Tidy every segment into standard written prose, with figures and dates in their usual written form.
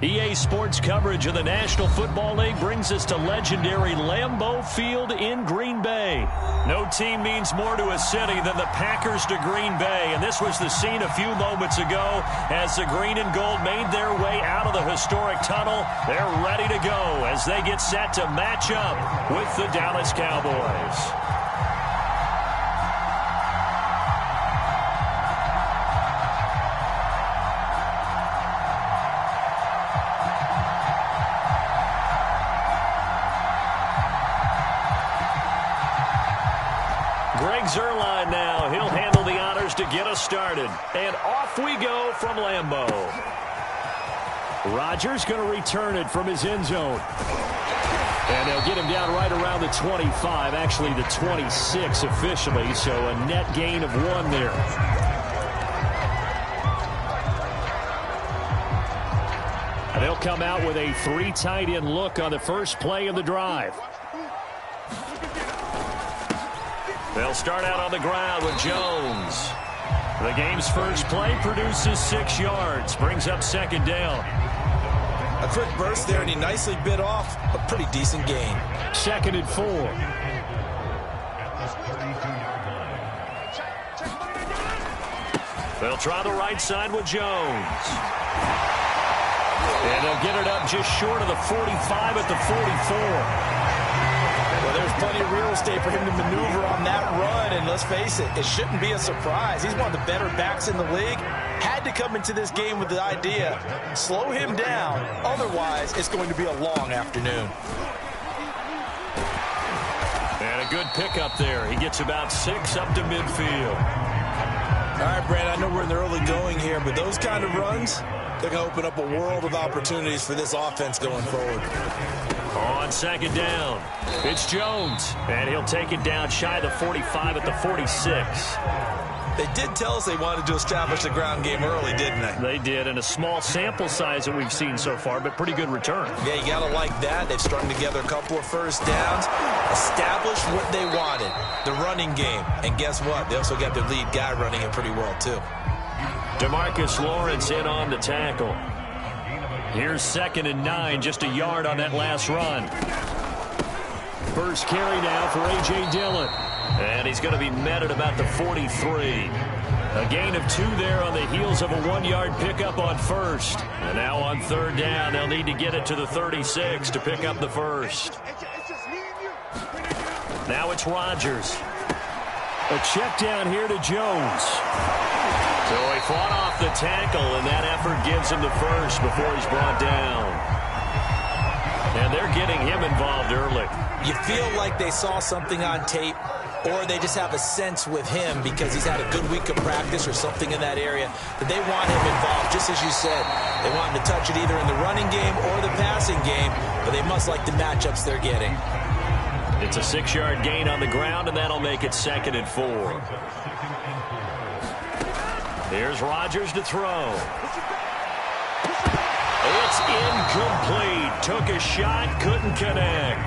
EA Sports coverage of the National Football League brings us to legendary Lambeau Field in Green Bay. No team means more to a city than the Packers to Green Bay, and this was the scene a few moments ago as the green and gold made their way out of the historic tunnel. They're ready to go as they get set to match up with the Dallas Cowboys. Zerline now. He'll handle the honors to get us started. And off we go from Lambeau. Rodgers going to return it from his end zone. And they'll get him down right around the 25, actually the 26 officially, so a net gain of 1 there. And they'll come out with a 3 tight end look on the first play of the drive. They'll start out on the ground with Jones. The game's first play produces 6 yards, brings up second down. A quick burst there, and he nicely bit off a pretty decent gain. Second and 4. They'll try the right side with Jones. And they'll get it up just short of the 45 at the 44. Well, there's plenty of real estate for him to maneuver on that run, and let's face it, it shouldn't be a surprise. He's one of the better backs in the league. Had to come into this game with the idea, slow him down, otherwise it's going to be a long afternoon. And a good pickup there. He gets about 6 up to midfield. All right, Brad, I know we're in the early going here, but those kind of runs, they're going to open up a world of opportunities for this offense going forward. On second down, it's Jones, and he'll take it down shy of the 45 at the 46. They did tell us they wanted to establish the ground game early, didn't they? They did, and a small sample size that we've seen so far, but pretty good return. Yeah, you got to like that. They've strung together a couple of first downs, established what they wanted, the running game. And guess what? They also got their lead guy running it pretty well, too. DeMarcus Lawrence in on the tackle. Here's second and 9, just a yard on that last run. First carry now for A.J. Dillon. And he's going to be met at about the 43. A gain of 2 there on the heels of a 1-yard pickup on first. And now on third down, they'll need to get it to the 36 to pick up the first. Now it's Rodgers. A check down here to Jones. So he fought off the tackle, and that effort gives him the first before he's brought down. And they're getting him involved early. You feel like they saw something on tape, or they just have a sense with him because he's had a good week of practice or something in that area that they want him involved, just as you said. They want him to touch it either in the running game or the passing game, but they must like the matchups they're getting. It's a 6-yard gain on the ground, and that'll make it second and 4. Here's Rodgers to throw. It's incomplete. Took a shot, couldn't connect.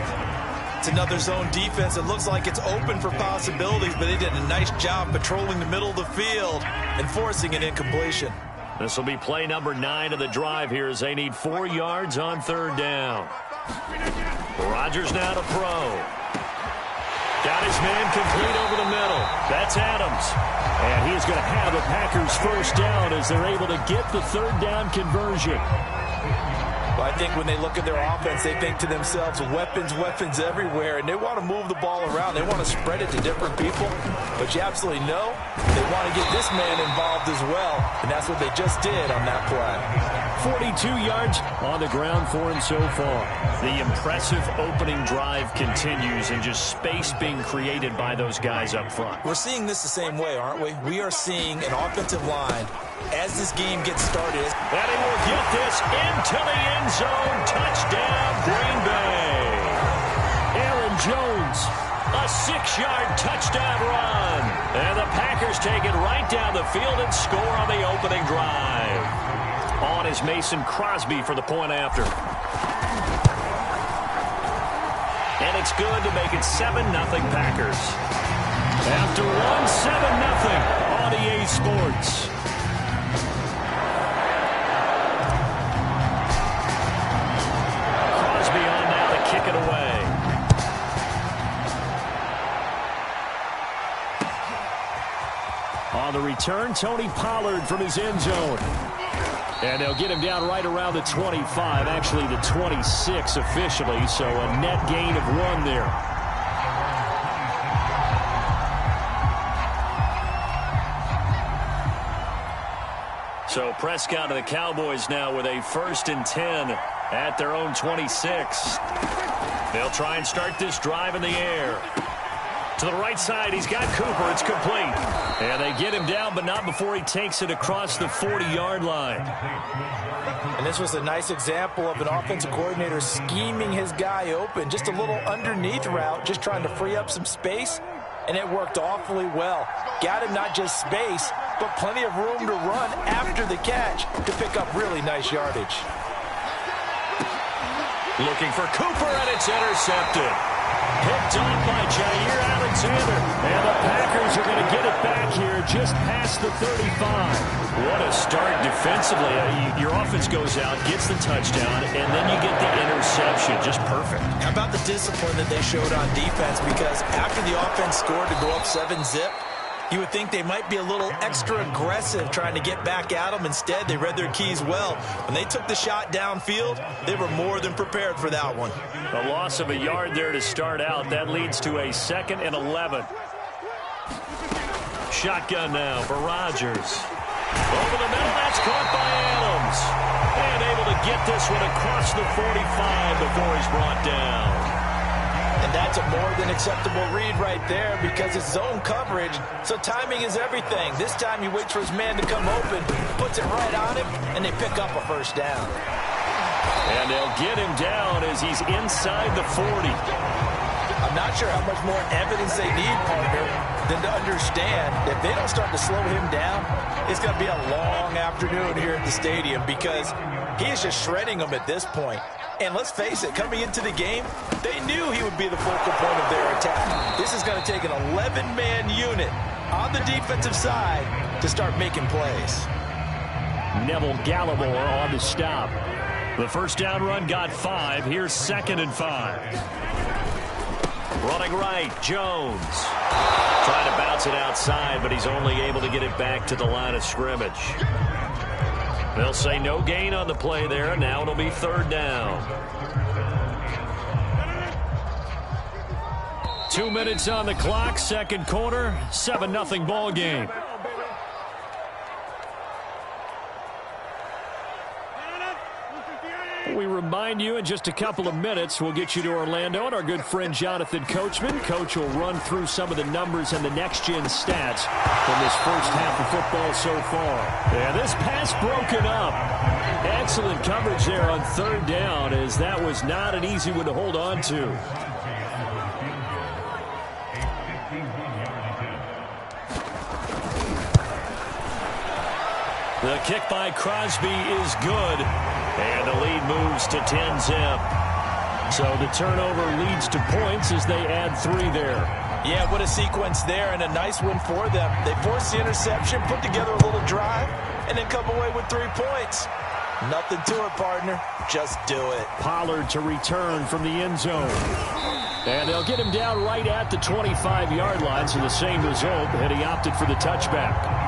It's another zone defense. It looks like it's open for possibilities, but they did a nice job patrolling the middle of the field and forcing an incompletion. This will be play number 9 of the drive here as they need 4 yards on third down. Rodgers now to throw. Got his man complete over the middle. That's Adams. And he's going to have a Packers first down as they're able to get the third down conversion. Well, I think when they look at their offense, they think to themselves, weapons, weapons everywhere, and they want to move the ball around. They want to spread it to different people, but you absolutely know they want to get this man involved as well, and that's what they just did on that play. 42 yards on the ground for him so far. The impressive opening drive continues, and just space being created by those guys up front. We're seeing this the same way, aren't we? We are seeing an offensive line as this game gets started. And he will get this into the end zone. Touchdown, Green Bay. Aaron Jones, a 6-yard touchdown run. And the Packers take it right down the field and score on the opening drive. On is Mason Crosby for the point after. And it's good to make it 7-0 Packers. After one, 7-0 on EA Sports. Tony Pollard from his end zone. And they'll get him down right around the 25, actually the 26 officially, so a net gain of 1 there. So Prescott and the Cowboys now with a 1st and 10 at their own 26. They'll try and start this drive in the air. To the right side, he's got Cooper. It's complete. And they get him down, but not before he takes it across the 40-yard line. And this was a nice example of an offensive coordinator scheming his guy open. Just a little underneath route, just trying to free up some space. And it worked awfully well. Got him not just space, but plenty of room to run after the catch to pick up really nice yardage. Looking for Cooper, and it's intercepted. Picked off by Jair Alexander. And the Packers are going to get it back here just past the 35. What a start defensively. Your offense goes out, gets the touchdown, and then you get the interception. Just perfect. How about the discipline that they showed on defense? Because after the offense scored to go up 7-zip, you would think they might be a little extra aggressive trying to get back at them. Instead, they read their keys well. When they took the shot downfield, they were more than prepared for that one. A loss of a yard there to start out. That leads to a 2nd and 11. Shotgun now for Rodgers. Over the middle, that's caught by Adams. And able to get this one across the 45 before he's brought down. And that's a more than acceptable read right there because it's zone coverage, so timing is everything. This time he waits for his man to come open, puts it right on him, and they pick up a 1st down. And they'll get him down as he's inside the 40. I'm not sure how much more evidence they need, partner, than to understand that if they don't start to slow him down, it's going to be a long afternoon here at the stadium because he is just shredding them at this point. And let's face it, coming into the game, they knew he would be the focal point of their attack. This is going to take an 11-man unit on the defensive side to start making plays. Neville Gallimore on the stop. The 1st down run got 5. Here's 2nd and 5. Running right, Jones. Trying to bounce it outside, but he's only able to get it back to the line of scrimmage. They'll say no gain on the play there, and now it'll be 3rd down. 2 minutes on the clock, 2nd quarter, 7-0 ball game. We remind you in just a couple of minutes we'll get you to Orlando and our good friend Jonathan Coachman. Coach will run through some of the numbers and the next-gen stats from this first half of football so far. And this pass broken up. Excellent coverage there on 3rd down as that was not an easy one to hold on to. The kick by Crosby is good. And the lead moves to 10-zip. So the turnover leads to points as they add 3 there. Yeah, what a sequence there and a nice one for them. They force the interception, put together a little drive, and then come away with 3 points. Nothing to it, partner. Just do it. Pollard to return from the end zone. And they'll get him down right at the 25-yard line, so the same result, and he opted for the touchback.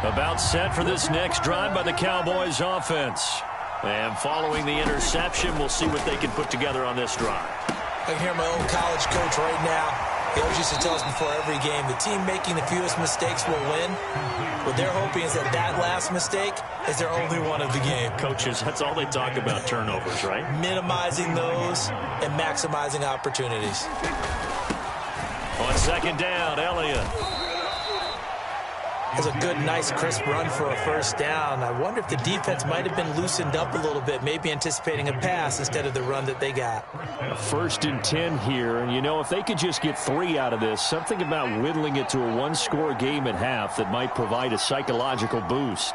About set for this next drive by the Cowboys offense. And following the interception, we'll see what they can put together on this drive. I can hear my old college coach right now. He always used to tell us before every game, the team making the fewest mistakes will win. What they're hoping is that that last mistake is their only one of the game. Coaches, that's all they talk about, turnovers, right? Minimizing those and maximizing opportunities. On 2nd down, Elliott. It was a good, nice, crisp run for a 1st down. I wonder if the defense might have been loosened up a little bit, maybe anticipating a pass instead of the run that they got. A 1st and 10 here, and you know, if they could just get 3 out of this, something about whittling it to a 1-score game at half that might provide a psychological boost.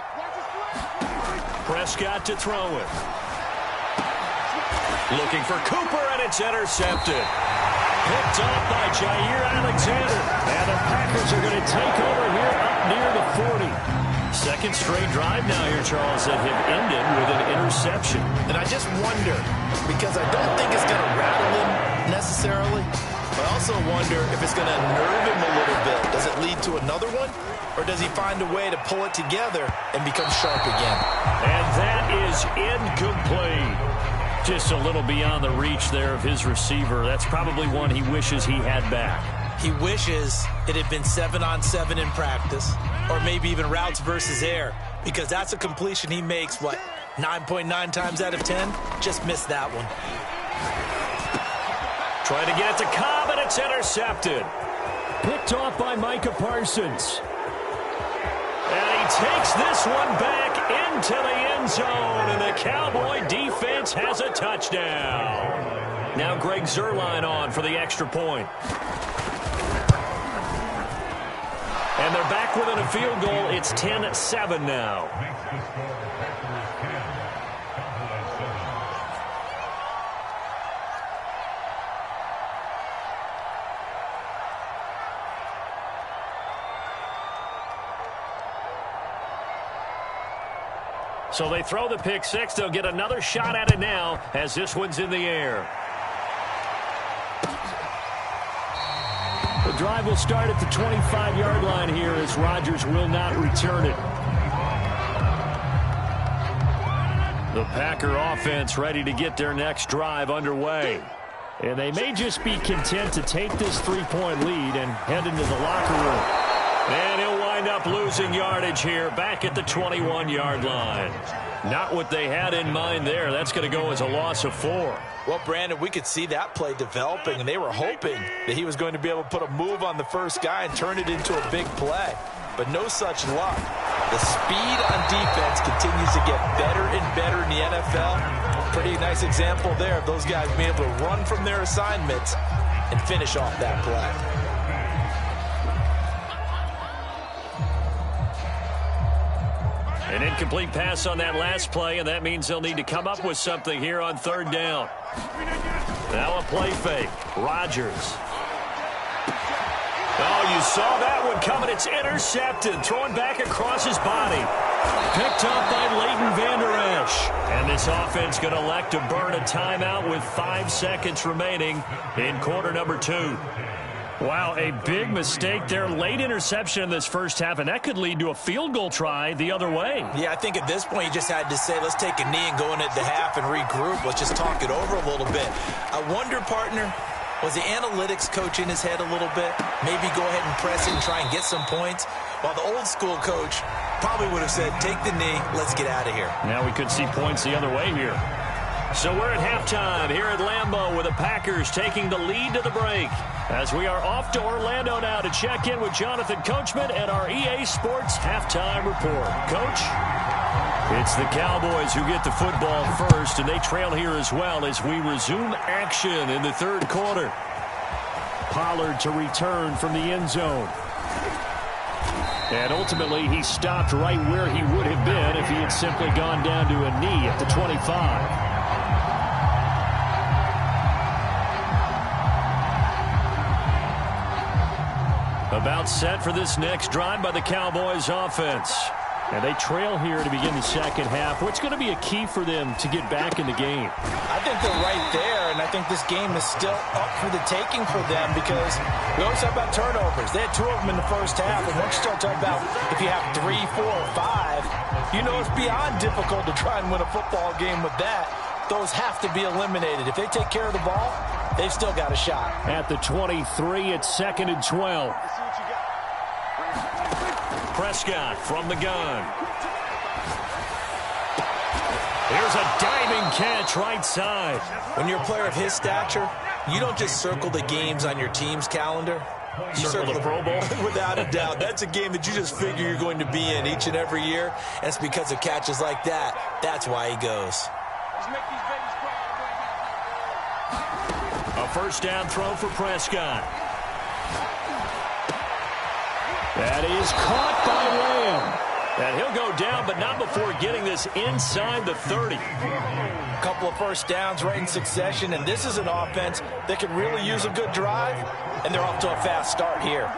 Prescott to throw it. Looking for Cooper, and it's intercepted. Picked off by Jair Alexander. And the Packers are going to take over here up near the 40. 2nd straight drive now here, Charles, that have ended with an interception. And I just wonder, because I don't think it's going to rattle him necessarily, But I also wonder if it's going to nerve him a little bit. Does it lead to another one? Or does he find a way to pull it together and become sharp again? And that is incomplete. Just a little beyond the reach there of his receiver. That's probably one he wishes he had back. He wishes it had been 7-on-7 in practice, or maybe even routes versus air, because that's a completion he makes, 9.9 times out of 10? Just missed that one. Trying to get it to Cobb, and it's intercepted. Picked off by Micah Parsons. And he takes this one back into the end zone, and the Cowboy defense has a touchdown. Now Greg Zuerlein on for the extra point. And they're back within a field goal. It's 10-7 now. So they throw the pick six. They'll get another shot at it now as this one's in the air. The drive will start at the 25-yard line here as Rodgers will not return it. The Packer offense ready to get their next drive underway. And they may just be content to take this three-point lead and head into the locker room. And he'll wind up losing yardage here back at the 21-yard line. Not what they had in mind there. That's going to go as a loss of 4. Well, Brandon, we could see that play developing, and they were hoping that he was going to be able to put a move on the first guy and turn it into a big play. But no such luck. The speed on defense continues to get better and better in the NFL. Pretty nice example there of those guys being able to run from their assignments and finish off that play. An incomplete pass on that last play, and that means they'll need to come up with something here on third down. Now a play fake. Rodgers. Oh, you saw that one coming. It's intercepted. Thrown back across his body. Picked up by Leighton Vander Esch. And this offense going to elect to burn a timeout with 5 seconds remaining in quarter number 2. Wow, a big mistake there. Late interception in this first half, and that could lead to a field goal try the other way. Yeah, I think at this point you just had to say, let's take a knee and go in at the half and regroup. Let's just talk it over a little bit. I wonder, partner, was the analytics coach in his head a little bit? Maybe go ahead and press it and try and get some points? While the old school coach probably would have said, take the knee, let's get out of here. Now we could see points the other way here. So we're at halftime here at Lambeau with the Packers taking the lead to the break. As we are off to Orlando now to check in with Jonathan Coachman and our EA Sports Halftime Report. Coach? It's the Cowboys who get the football first, and they trail here as well as we resume action in the third quarter. Pollard to return from the end zone. And ultimately, he stopped right where he would have been if he had simply gone down to a knee at the 25. About set for this next drive by the Cowboys offense. And they trail here to begin the second half. What's going to be a key for them to get back in the game? I think they're right there, and I think this game is still up for the taking for them because we always talk about turnovers. They had 2 of them in the first half, and once you start talking about if you have 3, 4, or 5, you know it's beyond difficult to try and win a football game with that. Those have to be eliminated. If they take care of the ball, they've still got a shot. At the 23, it's 2nd and 12. Prescott from the gun. Here's a diving catch right side. When you're a player of his stature, you don't just circle the games on your team's calendar. You circle the Pro Bowl? Without a doubt. That's a game that you just figure you're going to be in each and every year. And it's because of catches like that. That's why he goes. A first down throw for Prescott. That is caught by Lamb. And he'll go down, but not before getting this inside the 30. A couple of first downs right in succession, and this is an offense that could really use a good drive, and they're off to a fast start here.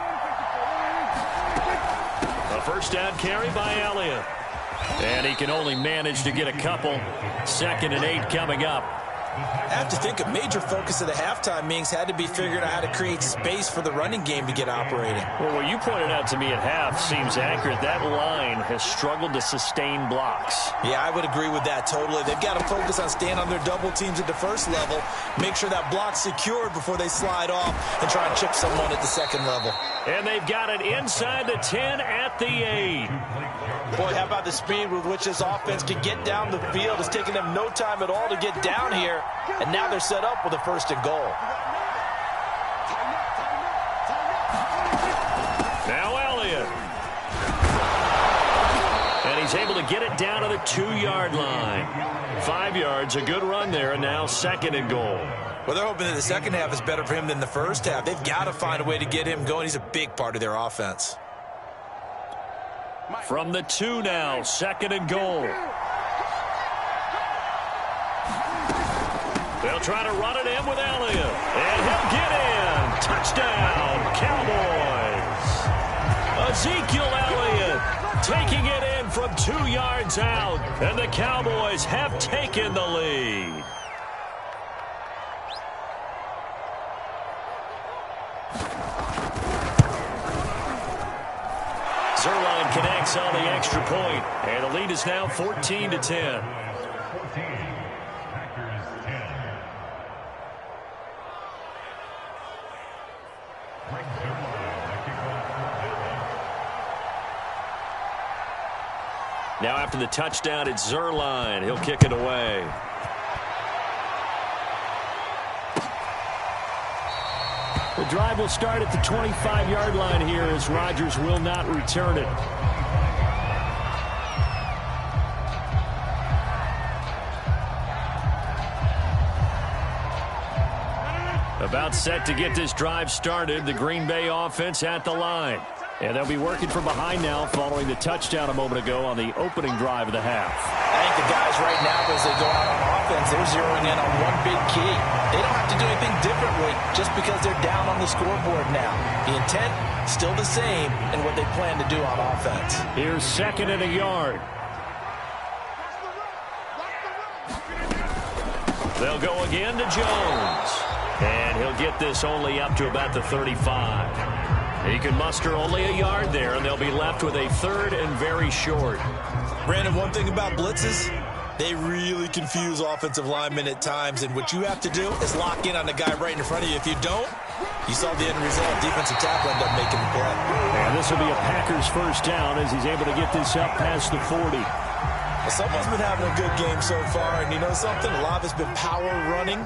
A first down carry by Elliott. And he can only manage to get a couple. 2nd and 8 coming up. I have to think a major focus of the halftime meetings had to be figuring out how to create space for the running game to get operating. Well, what you pointed out to me at half seems accurate. That line has struggled to sustain blocks. Yeah, I would agree with that totally. They've got to focus on staying on their double teams at the first level, make sure that block's secured before they slide off and try and chip someone at the second level. And they've got it inside the 10 at the 8. Boy, how about the speed with which this offense can get down the field? It's taking them no time at all to get down here, and now they're set up with a 1st and goal. Now Elliott. And he's able to get it down to the 2-yard line. 5 yards, a good run there, and now 2nd and goal. Well, they're hoping that the second half is better for him than the first half. They've got to find a way to get him going. He's a big part of their offense. From the 2 now, 2nd and goal. They'll try to run it in with Elliott. And he'll get in. Touchdown, Cowboys. Ezekiel Elliott taking it in from 2 yards out. And the Cowboys have taken the lead. Zerline connects on the extra point, and the lead is now 14-10. Now after the touchdown, it's Zerline. He'll kick it away. The drive will start at the 25-yard line here as Rodgers will not return it. About set to get this drive started. The Green Bay offense at the line. And they'll be working from behind now following the touchdown a moment ago on the opening drive of the half. I think the guys right now, as they go out on offense, they're zeroing in on one big key. They don't have to do anything differently just because they're down on the scoreboard now. The intent, still the same in what they plan to do on offense. Here's 2nd and a yard. They'll go again to Jones. And he'll get this only up to about the 35. He can muster only a yard there, and they'll be left with a 3rd and very short. Brandon, one thing about blitzes, they really confuse offensive linemen at times, and what you have to do is lock in on the guy right in front of you. If you don't, you saw the end result. Defensive tackle ended up making the play. And this will be a Packers 1st down as he's able to get this up past the 40. Well, someone's been having a good game so far, and you know something? A lot of it's been power running.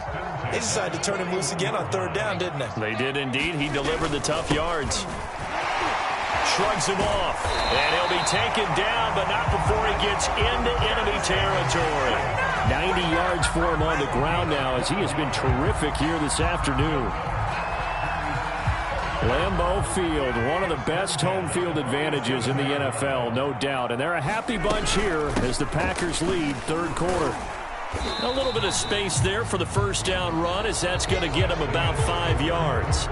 They decided to turn him loose again on 3rd down, didn't they? They did indeed. He delivered the tough yards. Shrugs him off. And he'll be taken down, but not before he gets into enemy territory. 90 yards for him on the ground now as he has been terrific here this afternoon. Lambeau Field, one of the best home field advantages in the NFL, no doubt. And they're a happy bunch here as the Packers lead 3rd quarter. A little bit of space there for the 1st down run as that's going to get him about 5 yards.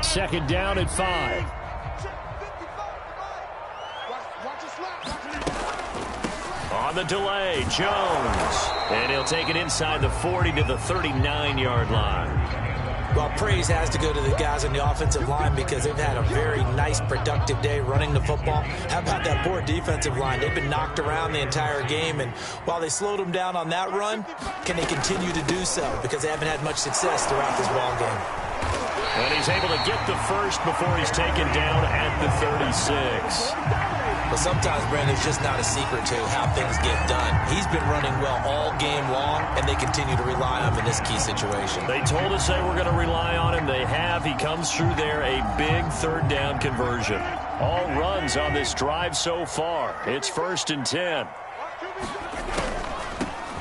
Second down at 5. On the delay, Jones. And he'll take it inside the 40 to the 39-yard line. Well, praise has to go to the guys on the offensive line because they've had a very nice, productive day running the football. How about that poor defensive line? They've been knocked around the entire game, and while they slowed them down on that run, can they continue to do so? Because they haven't had much success throughout this ball game. And he's able to get the 1st before he's taken down at the 36. But sometimes, Brandon, it's just not a secret to how things get done. He's been running well all game long, and they continue to rely on him in this key situation. They told us they were going to rely on him. They have. He comes through there, a big 3rd down conversion. All runs on this drive so far. It's 1st and 10.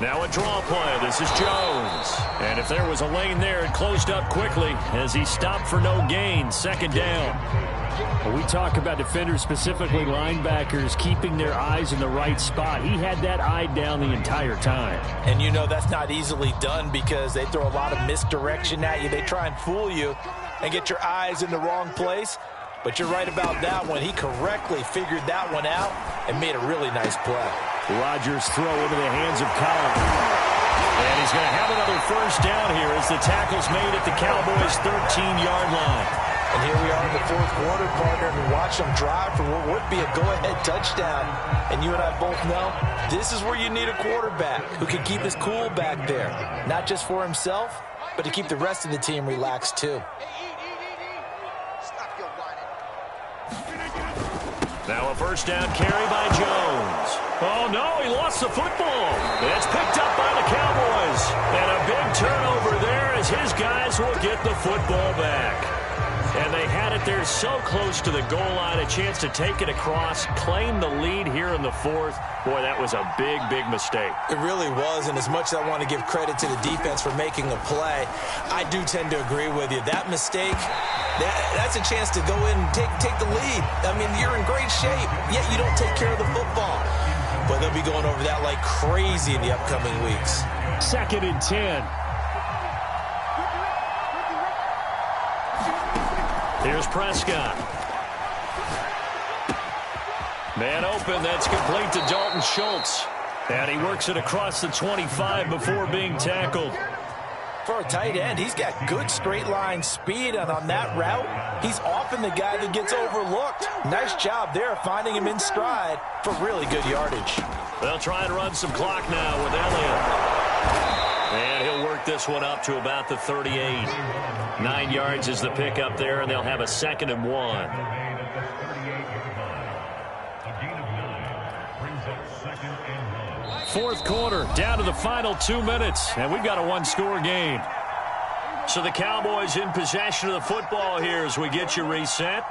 Now a draw play. This is Jones. And if there was a lane there, it closed up quickly as he stopped for no gain. 2nd down. When we talk about defenders, specifically linebackers, keeping their eyes in the right spot, he had that eye down the entire time. And you know that's not easily done because they throw a lot of misdirection at you. They try and fool you and get your eyes in the wrong place. But you're right about that one. He correctly figured that one out and made a really nice play. Rodgers throw into the hands of Collins. And he's going to have another first down here as the tackle's made at the Cowboys' 13-yard line. And here we are in the fourth quarter, partner, and watch them drive for what would be a go-ahead touchdown. And you and I both know this is where you need a quarterback who can keep his cool back there. Not just for himself, but to keep the rest of the team relaxed too. Now a first down carry by Jones. Oh, no, he lost the football. It's picked up by the Cowboys. And a big turnover there as his guys will get the football back. And they had it there so close to the goal line, a chance to take it across, claim the lead here in the fourth. Boy, that was a big, big mistake. It really was, and as much as I want to give credit to the defense for making a play, I do tend to agree with you. That mistake, that's a chance to go in and take the lead. I mean, you're in great shape, yet you don't take care of the football. But they'll be going over that like crazy in the upcoming weeks. 2nd and 10. Here's Prescott. Man open, that's complete to Dalton Schultz. And he works it across the 25 before being tackled. For a tight end, he's got good straight line speed, and on that route, he's often the guy that gets overlooked. Nice job there finding him in stride for really good yardage. They'll try and run some clock now with Elliott. And he'll work this one up to about the 38. 9 yards is the pickup there, and they'll have a 2nd and 1. Fourth quarter, down to the final 2 minutes, and we've got a one-score game. So the Cowboys in possession of the football here as we get you reset.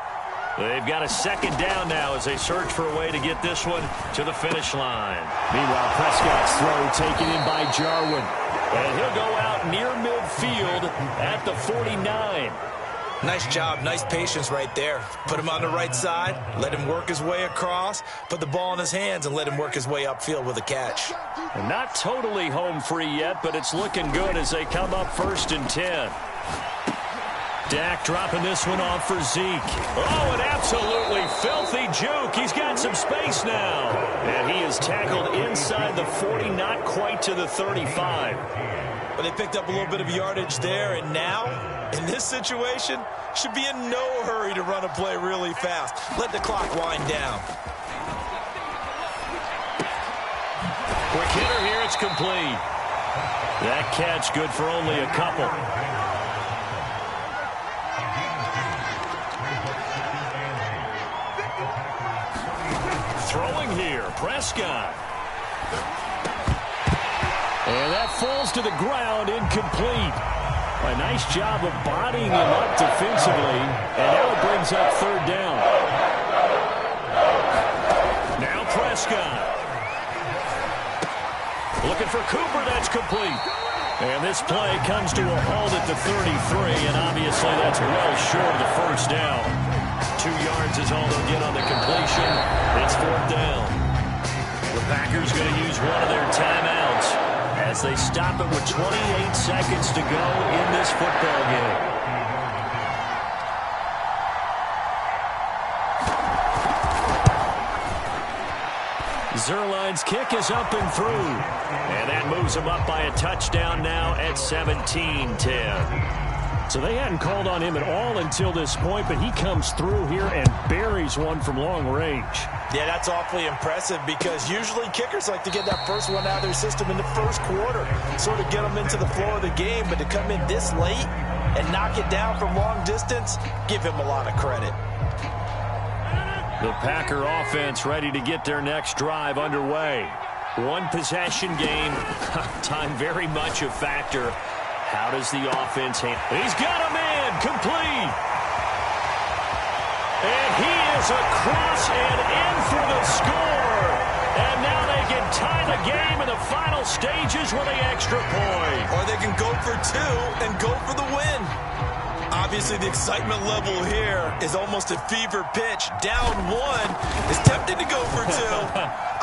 They've got a 2nd down now as they search for a way to get this one to the finish line. Meanwhile, Prescott's throw taken in by Jarwin. And he'll go out near midfield at the 49. Nice job, nice patience right there. Put him on the right side, let him work his way across, put the ball in his hands, and let him work his way upfield with a catch. And not totally home free yet, but it's looking good as they come up 1st and 10. Dak dropping this one off for Zeke. Oh, an absolutely filthy juke. He's got some space now. And he is tackled inside the 40, not quite to the 35. But they picked up a little bit of yardage there, and now, in this situation, should be in no hurry to run a play really fast. Let the clock wind down. Quick hitter here, it's complete. That catch good for only a couple. Throwing here, Prescott. And that falls to the ground, incomplete. A nice job of bodying him up defensively, and now it brings up 3rd down. Now Prescott. Looking for Cooper, that's complete. And this play comes to a halt at the 33, and obviously that's well short of the 1st down. 2 yards is all they'll get on the completion. It's 4th down. The Packers going to use one of their timeouts as they stop it with 28 seconds to go in this football game. Zerline's kick is up and through. And that moves him up by a touchdown now at 17-10. So they hadn't called on him at all until this point, but he comes through here and buries one from long range. Yeah, that's awfully impressive because usually kickers like to get that first one out of their system in the first quarter, sort of get them into the flow of the game, but to come in this late and knock it down from long distance, give him a lot of credit. The Packer offense ready to get their next drive underway. One possession game, time very much a factor. How does the offense handle? He's got a man, complete. And he is across and in for the score. And now they can tie the game in the final stages with an extra point. Or they can go for 2 and go for the win. Obviously, the excitement level here is almost a fever pitch. Down 1 is tempted to go for 2.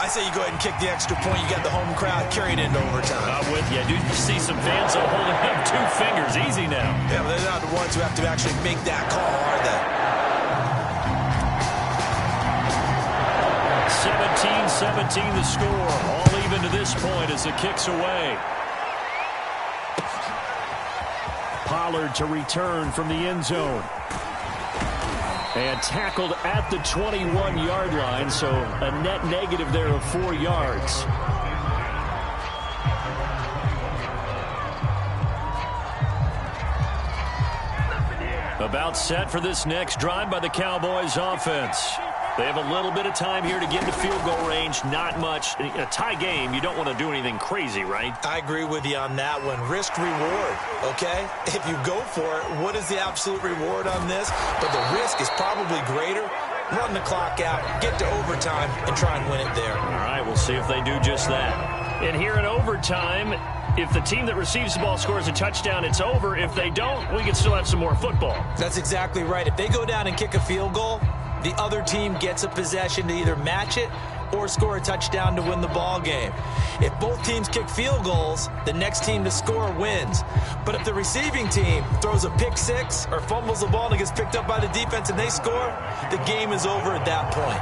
I say you go ahead and kick the extra point. You got the home crowd carried into overtime. I'm with you. Do you see some fans holding up 2 fingers? Easy now. Yeah, but they're not the ones who have to actually make that call, are they? 17-17 the score. All even to this point as the kick's away. Pollard to return from the end zone. And tackled at the 21-yard line, so a net negative there of 4 yards. About set for this next drive by the Cowboys offense. They have a little bit of time here to get into field goal range. Not much. In a tie game, you don't want to do anything crazy, right? I agree with you on that one. Risk reward, okay? If you go for it, what is the absolute reward on this? But the risk is probably greater. Run the clock out, get to overtime, and try and win it there. All right, we'll see if they do just that. And here in overtime, if the team that receives the ball scores a touchdown, it's over. If they don't, we can still have some more football. That's exactly right. If they go down and kick a field goal, the other team gets a possession to either match it or score a touchdown to win the ball game. If both teams kick field goals, the next team to score wins. But if the receiving team throws a pick six or fumbles the ball and it gets picked up by the defense and they score, the game is over at that point.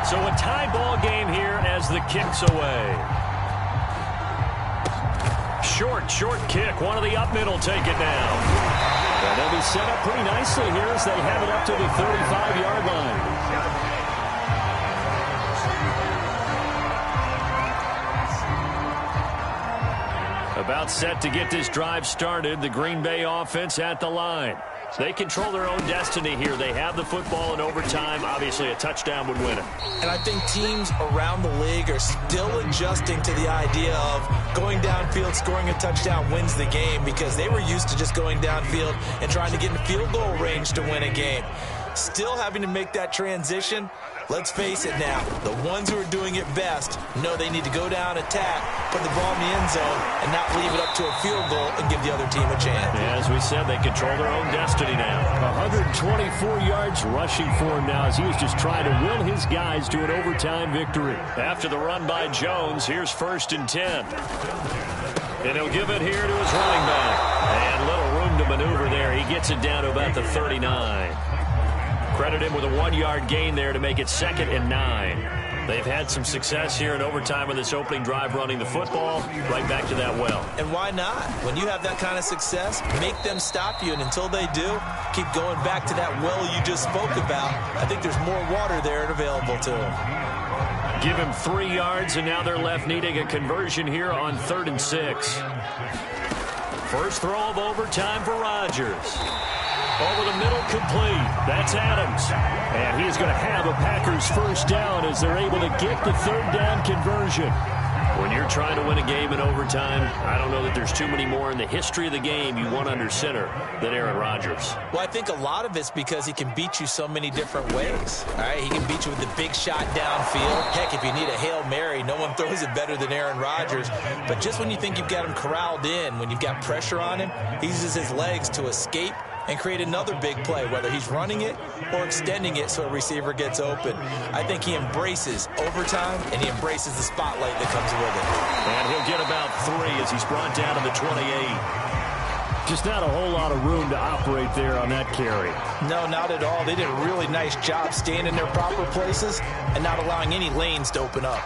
So a tie ball game here as the kick's away. Short kick. One of the up middle take it now. And they'll be set up pretty nicely here as they have it up to the 35-yard line. About set to get this drive started. The Green Bay offense at the line. They control their own destiny here. They have the football in overtime. Obviously, a touchdown would win it. And I think teams around the league are still adjusting to the idea of going downfield, scoring a touchdown wins the game, because they were used to just going downfield and trying to get in field goal range to win a game. Still having to make that transition. Let's face it now, the ones who are doing it best know they need to go down, attack, put the ball in the end zone, and not leave it up to a field goal and give the other team a chance. Yeah, as we said, they control their own destiny now. 124 yards rushing for him now as he was just trying to will his guys to an overtime victory. After the run by Jones, here's 1st and 10. And he'll give it here to his running back. And little room to maneuver there. He gets it down to about the 39. Credit him with a 1-yard gain there to make it 2nd and 9. They've had some success here in overtime on this opening drive running the football. Right back to that well. And why not? When you have that kind of success, make them stop you. And until they do, keep going back to that well you just spoke about. I think there's more water there and available to them. Give him 3 yards, and now they're left needing a conversion here on 3rd and 6. First throw of overtime for Rodgers. Over the middle, complete. That's Adams. And he is going to have a Packers first down as they're able to get the 3rd down conversion. When you're trying to win a game in overtime, I don't know that there's too many more in the history of the game you want under center than Aaron Rodgers. Well, I think a lot of it's because he can beat you so many different ways. All right, he can beat you with the big shot downfield. Heck, if you need a Hail Mary, no one throws it better than Aaron Rodgers. But just when you think you've got him corralled in, when you've got pressure on him, he uses his legs to escape and create another big play, whether he's running it or extending it so a receiver gets open. I think he embraces overtime, and he embraces the spotlight that comes with it. And he'll get about 3 as he's brought down to the 28. Just not a whole lot of room to operate there on that carry. No, not at all. They did a really nice job staying in their proper places and not allowing any lanes to open up.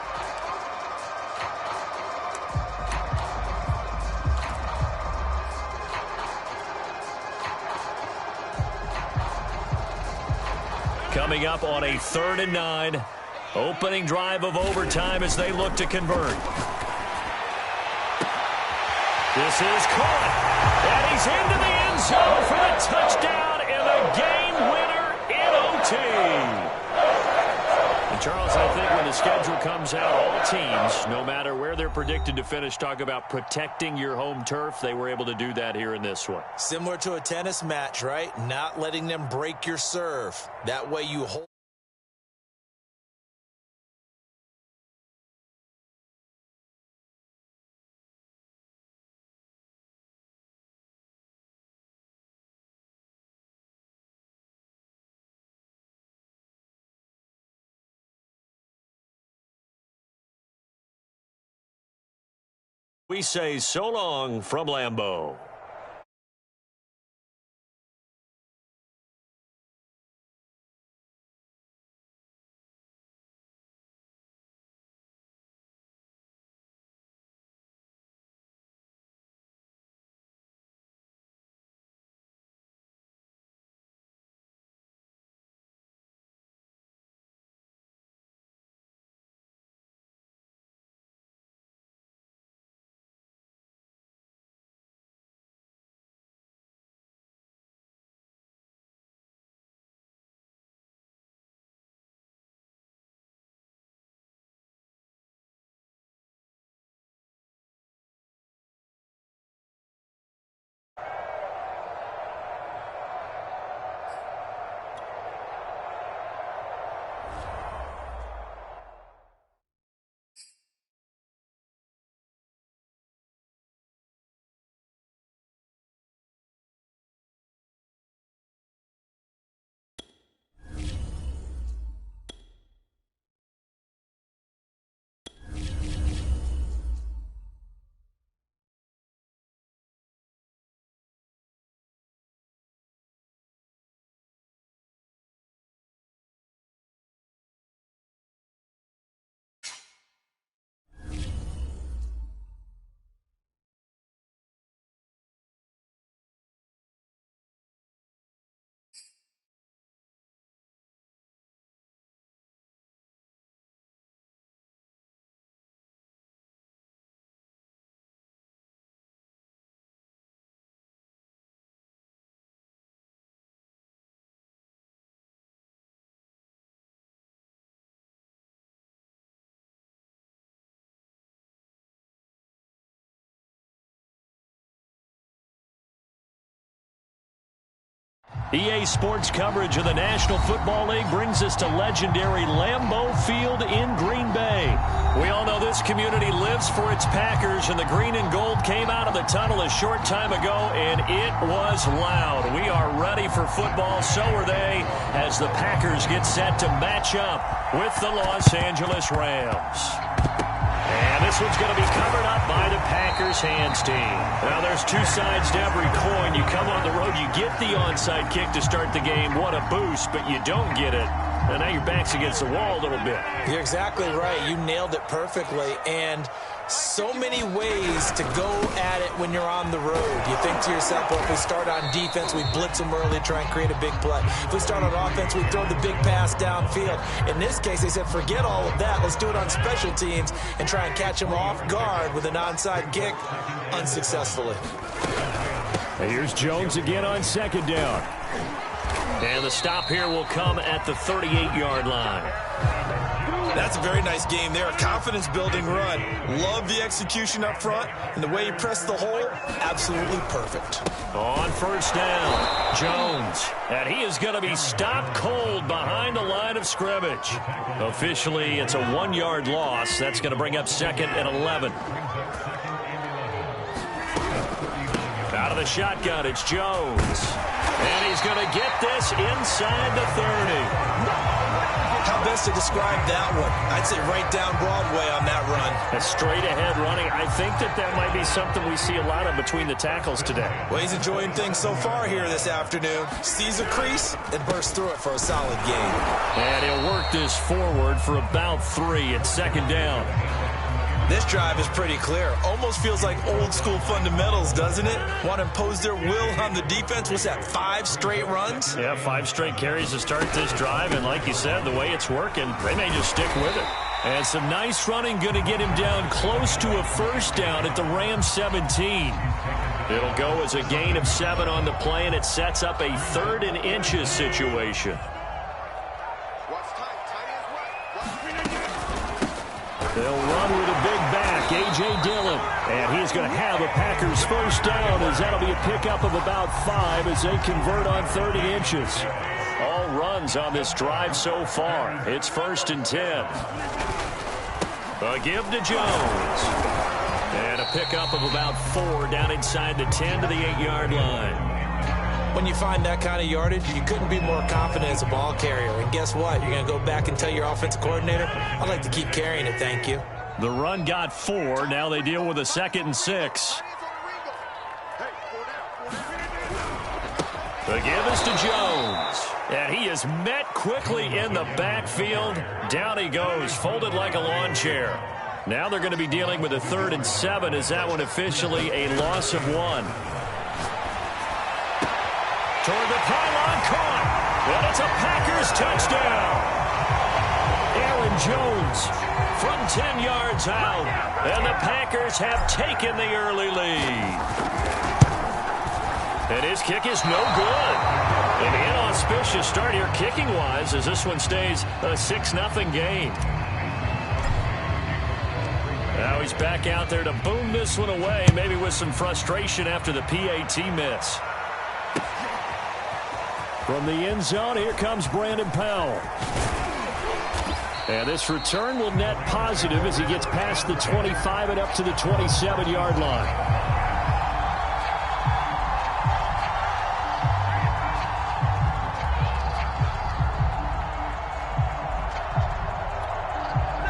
Coming up on a 3rd and 9. Opening drive of overtime as they look to convert. This is caught. And he's into the end zone for the touchdown and the game winner in OT. And Charles, I think when the schedule comes out, all teams, no matter where they're predicted to finish, talk about protecting your home turf. They were able to do that here in this one. Similar to a tennis match, right? Not letting them break your serve. That way you hold. We say so long from Lambeau. EA Sports coverage of the National Football League brings us to legendary Lambeau Field in Green Bay. We all know this community lives for its Packers, and the green and gold came out of the tunnel a short time ago, and it was loud. We are ready for football, so are they, as the Packers get set to match up with the Los Angeles Rams. And this one's going to be covered up by the Packers hands team. Now, there's two sides to every coin. You come on the road, you get the onside kick to start the game. What a boost, but you don't get it. And now your back's against the wall a little bit. You're exactly right. You nailed it perfectly. And so many ways to go at it when you're on the road. You think to yourself, well, if we start on defense, we blitz them early, try and create a big play. If we start on offense, we throw the big pass downfield. In this case, they said, forget all of that. Let's do it on special teams and try and catch them off guard with an onside kick unsuccessfully. Here's Jones again on second down. And the stop here will come at the 38-yard line. That's a very nice game there. A confidence-building run. Love the execution up front. And the way he pressed the hole, absolutely perfect. On first down, Jones. And he is going to be stopped cold behind the line of scrimmage. Officially, it's a 1-yard loss. That's going to bring up second and 11. Out of the shotgun, it's Jones. And he's going to get this inside the 30. How best to describe that one? I'd say right down Broadway on that run. A straight-ahead running. I think that might be something we see a lot of between the tackles today. Well, he's enjoying things so far here this afternoon. Sees a crease and bursts through it for a solid gain. And he'll work this forward for about 3 at second down. This drive is pretty clear. Almost feels like old-school fundamentals, doesn't it? Want to impose their will on the defense. What's that, 5 straight runs? Yeah, 5 straight carries to start this drive. And like you said, the way it's working, they may just stick with it. And some nice running going to get him down close to a first down at the Rams 17. It'll go as a gain of 7 on the play, and it sets up a 3rd and inches situation. They'll run with a big back, A.J. Dillon. And he's going to have a Packers first down, as that'll be a pickup of about 5 as they convert on 30 inches. All runs on this drive so far. It's 1st and 10. A give to Jones. And a pickup of about 4 down inside the 10 to the 8-yard line. When you find that kind of yardage, you couldn't be more confident as a ball carrier. And guess what? You're going to go back and tell your offensive coordinator, I'd like to keep carrying it, thank you. The run got 4. Now they deal with a 2nd and 6. The give is to Jones. And he is met quickly in the backfield. Down he goes, folded like a lawn chair. Now they're going to be dealing with a 3rd and 7. Is that one officially a loss of 1? Toward the pylon, caught. And it's a Packers touchdown. Aaron Jones from 10 yards out. And the Packers have taken the early lead. And his kick is no good. An inauspicious start here kicking-wise as this one stays a 6-0 game. Now he's back out there to boom this one away, maybe with some frustration after the PAT miss. From the end zone, here comes Brandon Powell. And this return will net positive as he gets past the 25 and up to the 27-yard line.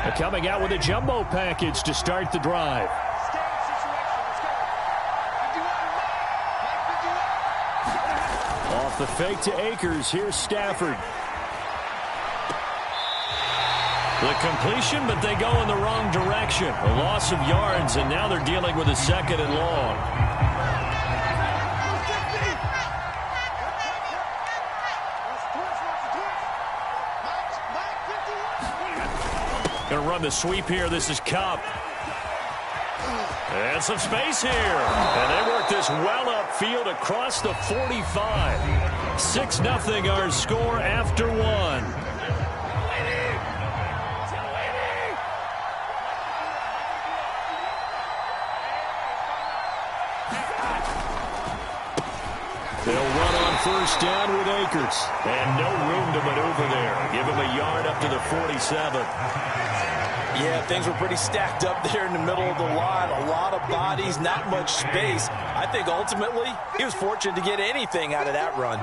They're coming out with a jumbo package to start the drive. Off the fake to Akers. Here's Stafford. The completion, but they go in the wrong direction. A loss of yards, and now they're dealing with a 2nd and long. Going to run the sweep here. This is Kupp. And some space here. And they work this well upfield across the 45. 6-0 our score after 1. They'll run on first down with Akers. And no room to maneuver there. Give him a yard up to the 47. Yeah, things were pretty stacked up there in the middle of the line. A lot of bodies, not much space. I think ultimately he was fortunate to get anything out of that run.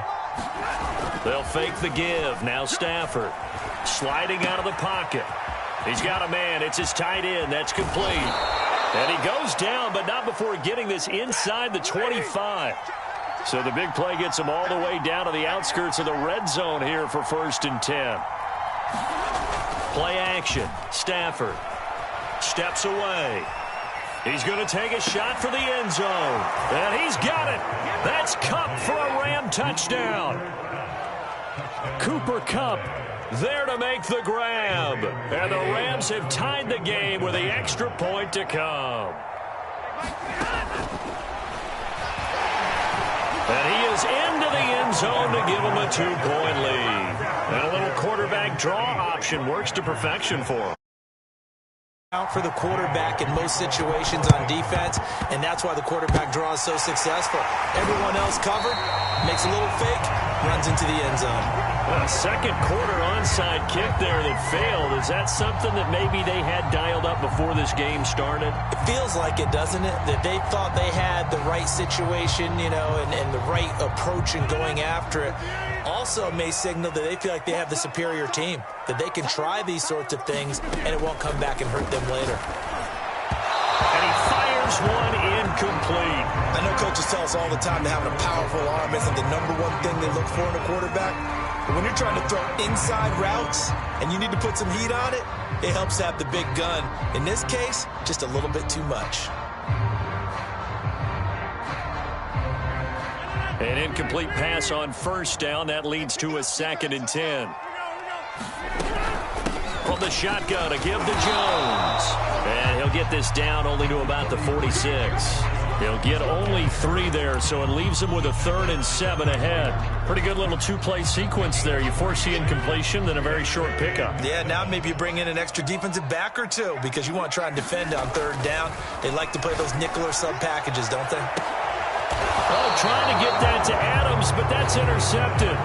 They'll fake the give. Now Stafford sliding out of the pocket. He's got a man. It's his tight end. That's complete. And he goes down, but not before getting this inside the 25. So the big play gets him all the way down to the outskirts of the red zone here for 1st and 10. Play action. Stafford steps away. He's going to take a shot for the end zone. And he's got it. That's Kupp for a Ram touchdown. Cooper Kupp there to make the grab. And the Rams have tied the game with the extra point to come. And he is into the end zone to give him a 2-point lead. And a little quarterback draw option works to perfection for him. Out for the quarterback in most situations on defense, and that's why the quarterback draw is so successful. Everyone else covered, makes a little fake, runs into the end zone. A second quarter onside kick there that failed. Is that something that maybe they had dialed up before this game started? It feels like it, doesn't it? That they thought they had the right situation, you know, and the right approach in going after it. Also may signal that they feel like they have the superior team, that they can try these sorts of things and it won't come back and hurt them later. And he fires one incomplete. I know coaches tell us all the time that having a powerful arm isn't the #1 thing they look for in a quarterback. But when you're trying to throw inside routes and you need to put some heat on it, it helps to have the big gun. In this case, just a little bit too much. An incomplete pass on 1st down. That leads to a 2nd and 10. From the shotgun, a give to Jones. And he'll get this down only to about the 46. He'll get only 3 there, so it leaves him with a 3rd and 7 ahead. Pretty good little 2-play sequence there. You force the incompletion, then a very short pickup. Yeah, now maybe you bring in an extra defensive back or two because you want to try and defend on 3rd down. They like to play those nickel or sub packages, don't they? Oh, trying to get that to Adams, but that's intercepted.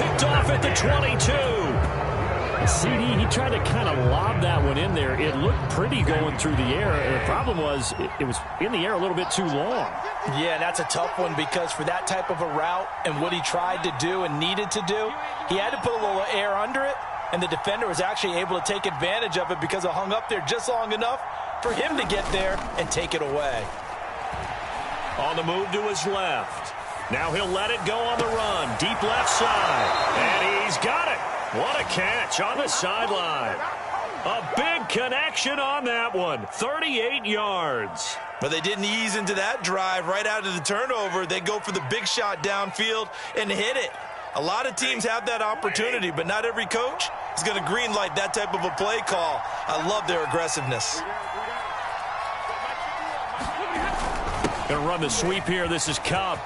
Picked off at the 22. CD, he tried to kind of lob that one in there. It looked pretty going through the air. And the problem was it was in the air a little bit too long. Yeah, that's a tough one because for that type of a route and what he tried to do and needed to do, he had to put a little air under it, and the defender was actually able to take advantage of it because it hung up there just long enough for him to get there and take it away. On the move to his left. Now he'll let it go on the run. Deep left side. And he's got it. What a catch on the sideline. A big connection on that one. 38 yards. But they didn't ease into that drive right out of the turnover. They go for the big shot downfield and hit it. A lot of teams have that opportunity, but not every coach is going to greenlight that type of a play call. I love their aggressiveness. Going to run the sweep here. This is Kupp.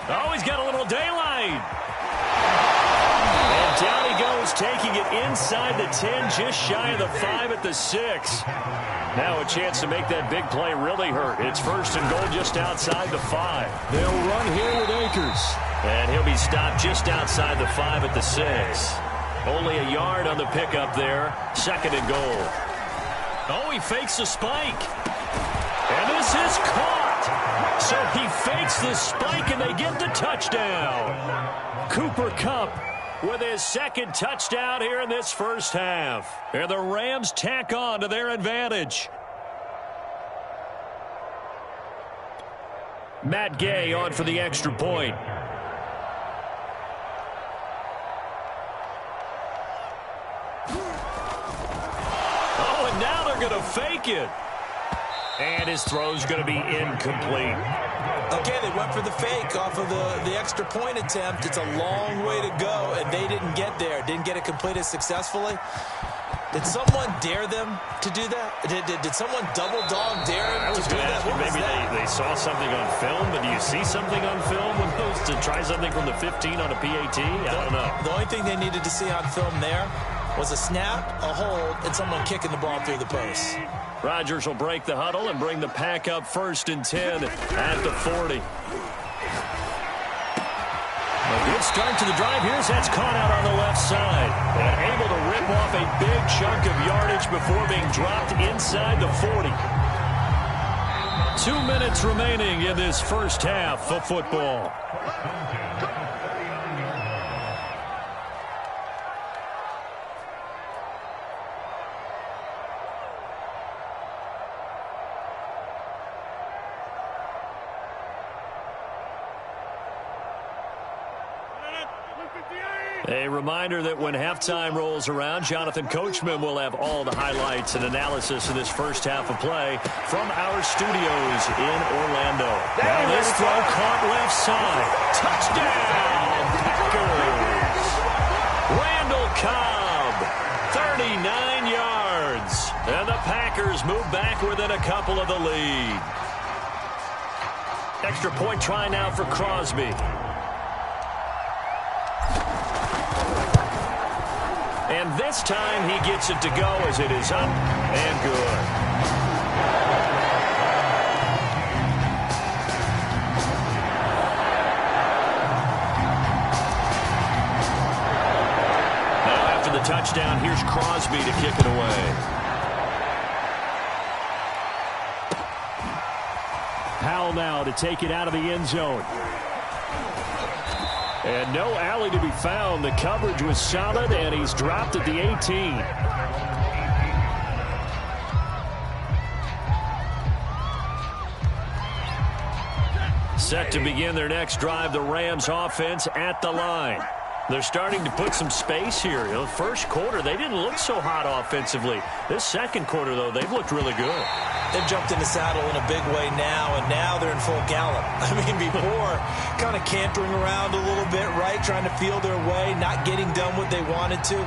Oh, he's got a little daylight. And down he goes, taking it inside the 10, just shy of the 5 at the 6. Now a chance to make that big play really hurt. It's 1st and goal just outside the 5. They'll run here with Akers. And he'll be stopped just outside the 5 at the 6. Only a yard on the pickup there. 2nd and goal. Oh, he fakes the spike. And this is caught. So he fakes the spike, and they get the touchdown. Cooper Kupp with his 2nd touchdown here in this 1st half. And the Rams tack on to their advantage. Matt Gay on for the extra point. Oh, and now they're going to fake it. And his throw's going to be incomplete. Okay, they went for the fake off of the extra point attempt. It's a long way to go, and they didn't get there. Didn't get it completed successfully. Did someone dare them to do that? Did someone double dog dare them to do that? Maybe they saw something on film, but do you see something on film with those to try something from the 15 on a PAT? I don't know. The only thing they needed to see on film there was a snap, a hold, and someone kicking the ball through the post. Rodgers will break the huddle and bring the pack up 1st and 10 at the 40. A Good start to the drive. That's caught out on the left side. And able to rip off a big chunk of yardage before being dropped inside the 40. 2 minutes remaining in this first half of football. A reminder that when halftime rolls around, Jonathan Coachman will have all the highlights and analysis of this first half of play from our studios in Orlando. Now this throw caught left side. Touchdown, Packers! Randall Cobb, 39 yards. And the Packers move back within a couple of the lead. Extra point try now for Crosby. And this time he gets it to go as it is up and good. Now after the touchdown, here's Crosby to kick it away. Powell now to take it out of the end zone. And no alley to be found. The coverage was solid, and he's dropped at the 18. Set to begin their next drive, the Rams offense at the line. They're starting to put some space here. The first quarter, they didn't look so hot offensively. This second quarter, though, they've looked really good. They've jumped in the saddle in a big way now, and now they're in full gallop. I mean, before, kind of cantering around a little bit, right, trying to feel their way, not getting done what they wanted to.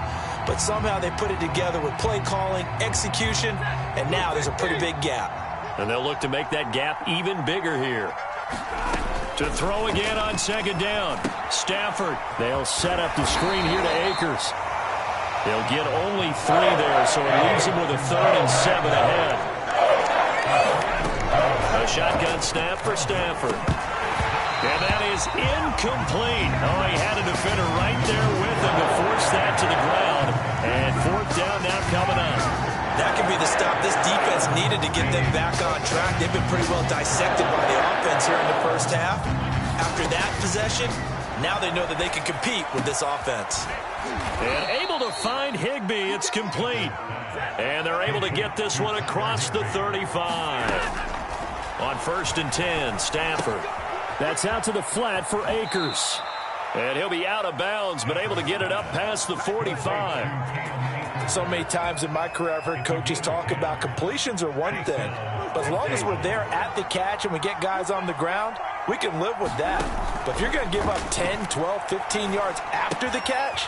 But somehow they put it together with play calling, execution, and now there's a pretty big gap. And they'll look to make that gap even bigger here. To throw again on second down. Stafford. They'll set up the screen here to Akers. They'll get only 3 there, so it leaves him with a 3rd and 7 ahead. A shotgun snap for Stafford. And that is incomplete. Oh, he had a defender right there with him to force that to the ground. And 4th down now coming up. That could be the stop this defense needed to get them back on track. They've been pretty well dissected by the offense here in the first half. After that possession, now they know that they can compete with this offense. And able to find Higbee. It's complete. And they're able to get this one across the 35. On 1st and 10, Stafford. That's out to the flat for Akers. And he'll be out of bounds, but able to get it up past the 45. So many times in my career I've heard coaches talk about completions are one thing, but as long as we're there at the catch and we get guys on the ground, we can live with that. But if you're going to give up 10, 12, 15 yards after the catch,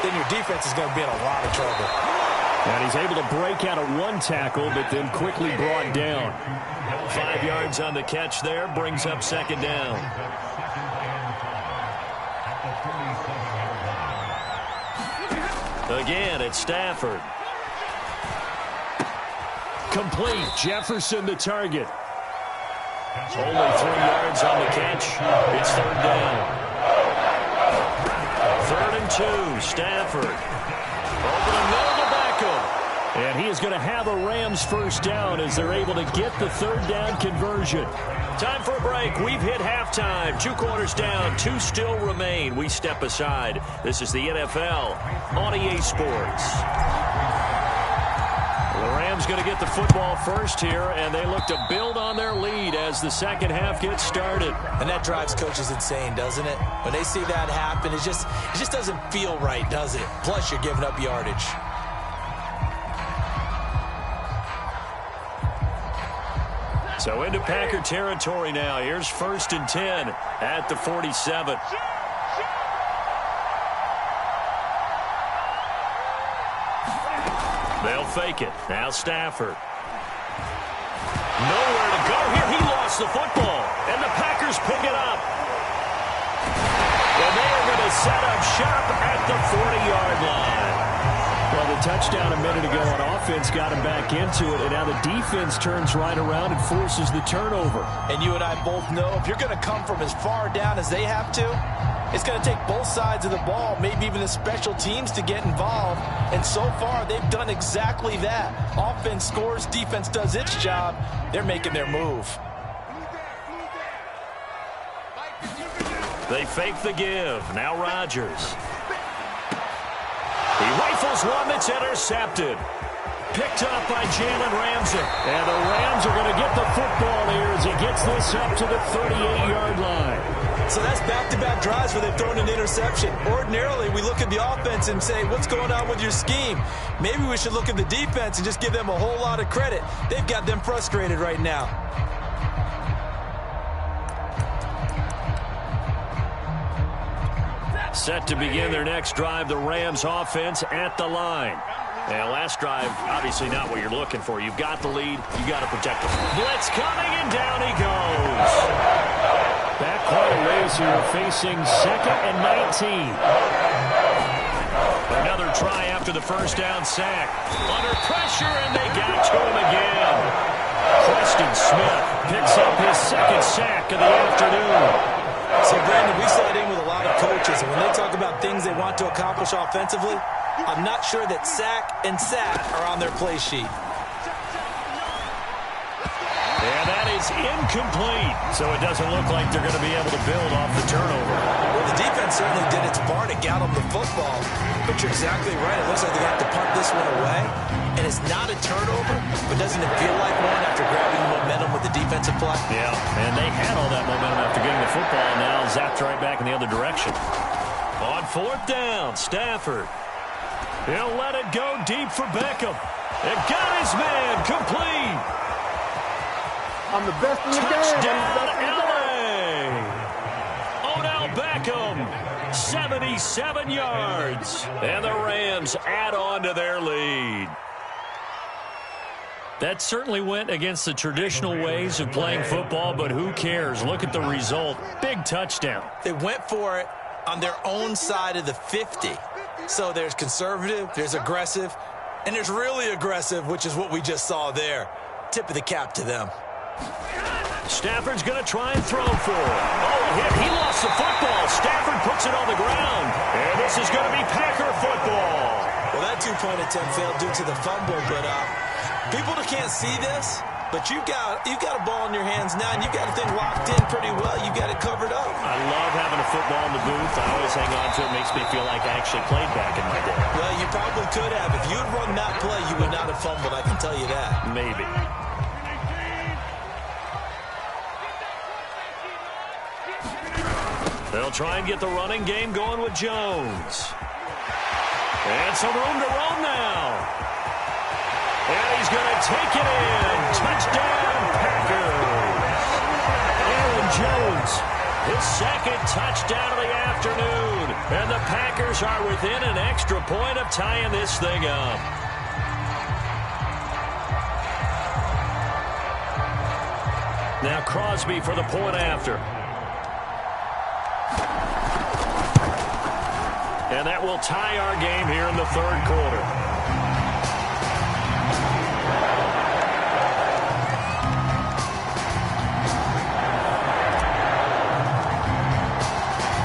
then your defense is going to be in a lot of trouble. And he's able to break out of 1 tackle, but then quickly brought down. 5 yards on the catch there, brings up 2nd down. Again, it's Stafford. Complete. Jefferson the target. Only 3 yards on the catch. It's 3rd down. 3rd and 2. Stafford. Over the middle to Beckham. And he is going to have a Rams first down as they're able to get the 3rd down conversion. Time for a break. We've hit halftime. 2 quarters down. 2 still remain. We step aside. This is the NFL on EA Sports. The Rams going to get the football first here, and they look to build on their lead as the second half gets started. And that drives coaches insane, doesn't it? When they see that happen, it just doesn't feel right, does it? Plus, you're giving up yardage. So into Packer territory now. Here's 1st and 10 at the 47. They'll fake it. Now Stafford. Nowhere to go here. He lost the football. And the Packers pick it up. And they are going to set up shop at the 40-yard line. Well, the touchdown a minute ago on offense got him back into it, and now the defense turns right around and forces the turnover. And you and I both know if you're going to come from as far down as they have to, it's going to take both sides of the ball, maybe even the special teams, to get involved. And so far, they've done exactly that. Offense scores, defense does its job. They're making their move. They fake the give. Now Rodgers. He rifles one that's intercepted. Picked up by Jalen Ramsey. And the Rams are going to get the football here as he gets this up to the 38-yard line. So that's back-to-back drives where they've thrown an interception. Ordinarily, we look at the offense and say, what's going on with your scheme? Maybe we should look at the defense and just give them a whole lot of credit. They've got them frustrated right now. Set to begin their next drive, the Rams offense at the line. And last drive, obviously not what you're looking for. You've got the lead. You got to protect it. Blitz coming, and down he goes. Back corner race here, facing 2nd and 19. Another try after the first down sack. Under pressure, and they got to him again. Preston Smith picks up his 2nd sack of the afternoon. So, Brandon, we sat in with a lot of coaches, and when they talk about things they want to accomplish offensively, I'm not sure that sack and sack are on their play sheet. And that is incomplete. So it doesn't look like they're going to be able to build off the turnover. Well, the defense certainly did its part to get them the football, but you're exactly right. It looks like they have to punt this one away. And it's not a turnover, but doesn't it feel like one after grabbing the momentum with the defensive play? Yeah, and they had all that momentum after getting the football, and now zapped right back in the other direction. On 4th down, Stafford. He'll let it go deep for Beckham. And got his man complete. I'm the best in the game. Touchdown, L.A. Odell Beckham, 77 yards. And the Rams add on to their lead. That certainly went against the traditional ways of playing football, but who cares? Look at the result. Big touchdown. They went for it on their own side of the 50. So there's conservative, there's aggressive, and there's really aggressive, which is what we just saw there. Tip of the cap to them. Stafford's going to try and throw for it. Oh, a hit. He lost the football. Stafford puts it on the ground. And this is going to be Packer football. Well, that two-point attempt failed due to the fumble, but people that can't see this, but you've got a ball in your hands now, and you've got the thing locked in pretty well. You got it covered up. I love having a football in the booth. I always hang on to it. It makes me feel like I actually played back in my day. Well, you probably could have. If you had run that play, you would not have fumbled, I can tell you that. Maybe. They'll try and get the running game going with Jones. And some room to roam now. And he's going to take it in. Touchdown, Packers. Aaron Jones, his 2nd touchdown of the afternoon. And the Packers are within an extra point of tying this thing up. Now Crosby for the point after. And that will tie our game here in the 3rd quarter.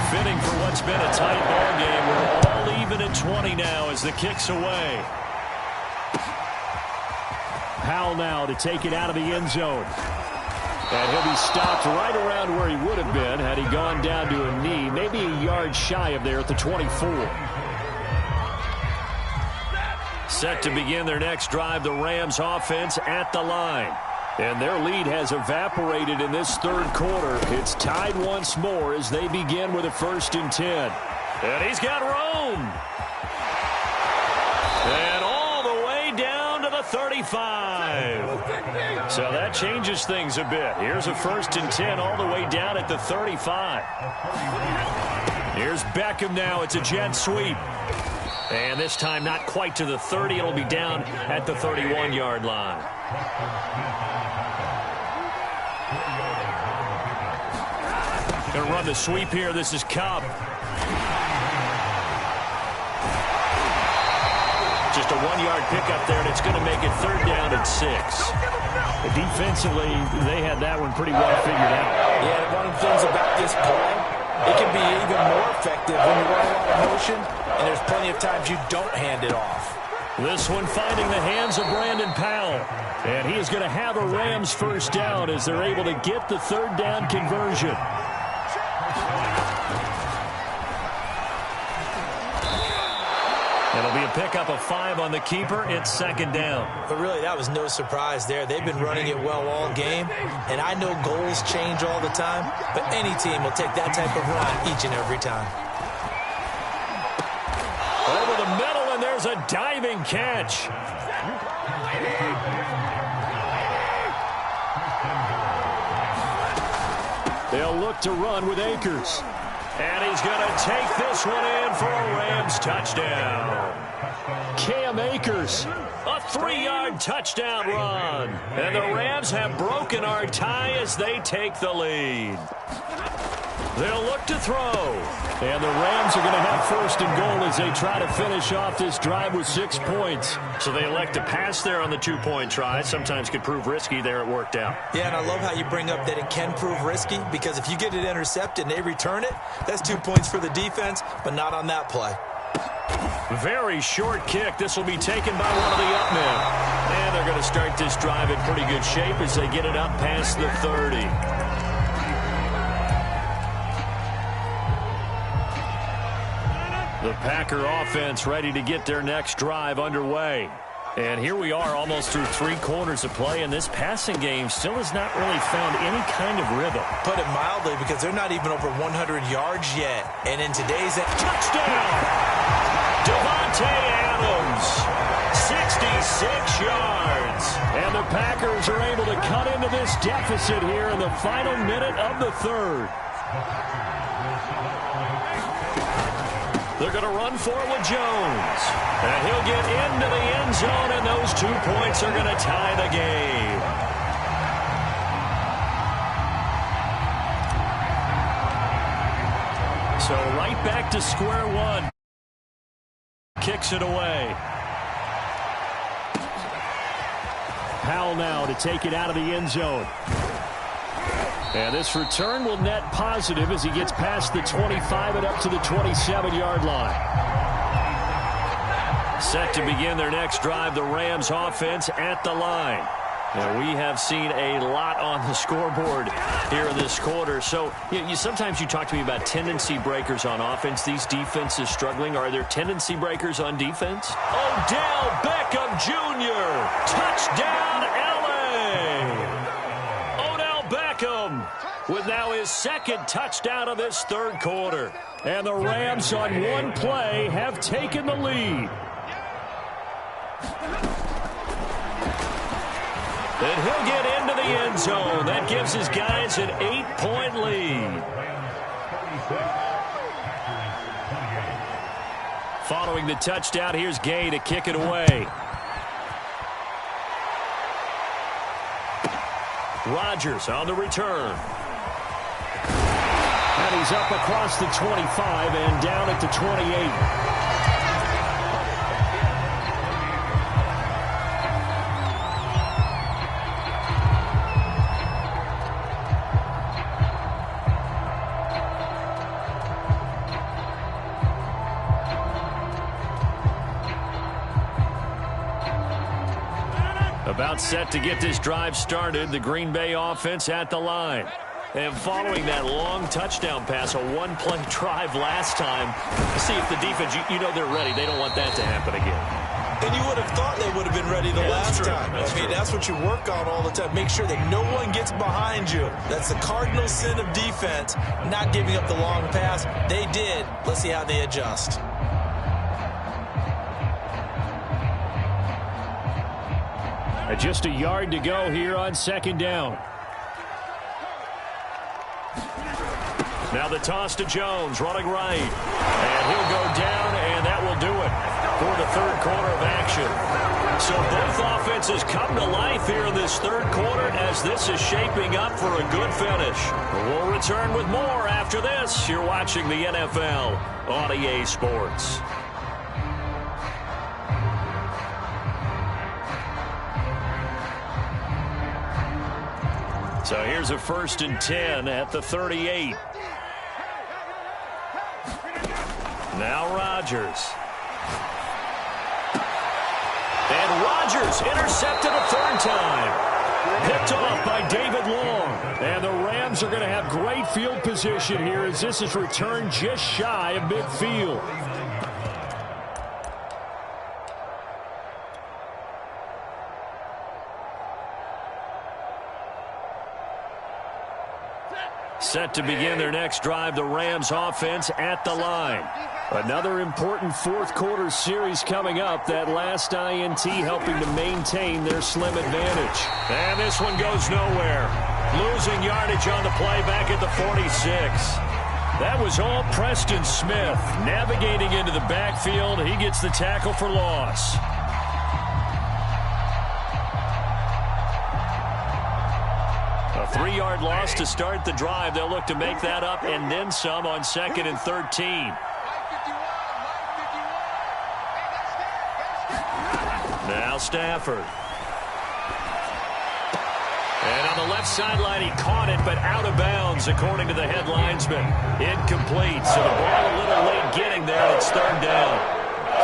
Fitting for what's been a tight ball game. We're all even at 20 now as the kick's away. Powell now to take it out of the end zone. And he'll be stopped right around where he would have been had he gone down to a knee, maybe a yard shy of there at the 24. Set to begin their next drive, the Rams offense at the line. And their lead has evaporated in this 3rd quarter. It's tied once more as they begin with a 1st and 10. And he's got Rome. And all the way down to the 35. So that changes things a bit. Here's a 1st and 10 all the way down at the 35. Here's Beckham now. It's a jet sweep. And this time not quite to the 30. It'll be down at the 31-yard line. Going to run the sweep here. This is Cobb. Just a 1-yard pickup there, and it's going to make it 3rd down and 6. Defensively, they had that one pretty well figured out. Yeah, and one of the things about this play, it can be even more effective when you run a lot of motion, and there's plenty of times you don't hand it off. This one finding the hands of Brandon Powell. And he is going to have a Rams first down as they're able to get the 3rd down conversion. It'll be a pickup of 5 on the keeper. It's 2nd down. But really, that was no surprise there. They've been running it well all game. And I know goals change all the time, but any team will take that type of run each and every time. Over the middle, and there's a diving catch. They'll look to run with Akers. And he's going to take this one in for a Rams touchdown. Cam Akers, a 3-yard touchdown run. And the Rams have broken our tie as they take the lead. They'll look to throw. And the Rams are going to have 1st and goal as they try to finish off this drive with 6 points. So they elect to pass there on the 2-point try. Sometimes could prove risky there. It worked out. Yeah, and I love how you bring up that it can prove risky, because if you get it intercepted and they return it, that's 2 points for the defense, but not on that play. Very short kick. This will be taken by one of the up men. And they're going to start this drive in pretty good shape as they get it up past the 30. The Packer offense ready to get their next drive underway. And here we are almost through 3 quarters of play, and this passing game still has not really found any kind of rhythm. Put it mildly, because they're not even over 100 yards yet. And in today's touchdown, Devontae Adams, 66 yards. And the Packers are able to cut into this deficit here in the final minute of the 3rd. They're going to run for it with Jones. And he'll get into the end zone, and those 2 points are going to tie the game. So right back to square one. Kicks it away. Powell now to take it out of the end zone. And this return will net positive as he gets past the 25 and up to the 27-yard line. Set to begin their next drive, the Rams offense at the line. And we have seen a lot on the scoreboard here in this quarter. So sometimes you talk to me about tendency breakers on offense. These defenses struggling. Are there tendency breakers on defense? Odell Beckham Jr. Touchdown, L.A. Odell Beckham with now his 2nd touchdown of this 3rd quarter. And the Rams on one play have taken the lead. And he'll get into the end zone. That gives his guys an 8-point lead. Following the touchdown, here's Gay to kick it away. Rodgers on the return. And he's up across the 25 and down at the 28. About set to get this drive started. The Green Bay offense at the line. And following that long touchdown pass, a one-play drive last time, see if the defense, you know they're ready. They don't want that to happen again. And you would have thought they would have been ready the last time. That's what you work on all the time. Make sure that no one gets behind you. That's the cardinal sin of defense, not giving up the long pass. They did. Let's see how they adjust. Just a yard to go here on 2nd down. Now the toss to Jones, running right. And he'll go down, and that will do it for the 3rd quarter of action. So both offenses come to life here in this 3rd quarter as this is shaping up for a good finish. We'll return with more after this. You're watching the NFL on EA Sports. So here's a 1st and 10 at the 38. Now Rodgers. And Rodgers intercepted a 3rd time. Picked off by David Long. And the Rams are going to have great field position here as this is returned just shy of midfield. Set to begin their next drive, the Rams offense at the line. Another important 4th quarter series coming up. That last INT helping to maintain their slim advantage. And this one goes nowhere. Losing yardage on the play back at the 46. That was all Preston Smith. Navigating into the backfield, he gets the tackle for loss. A 3-yard loss to start the drive. They'll look to make that up and then some on 2nd and 13. Now Stafford. And on the left sideline, he caught it, but out of bounds, according to the head linesman. Incomplete, so the ball a little late getting there, and it's 3rd down.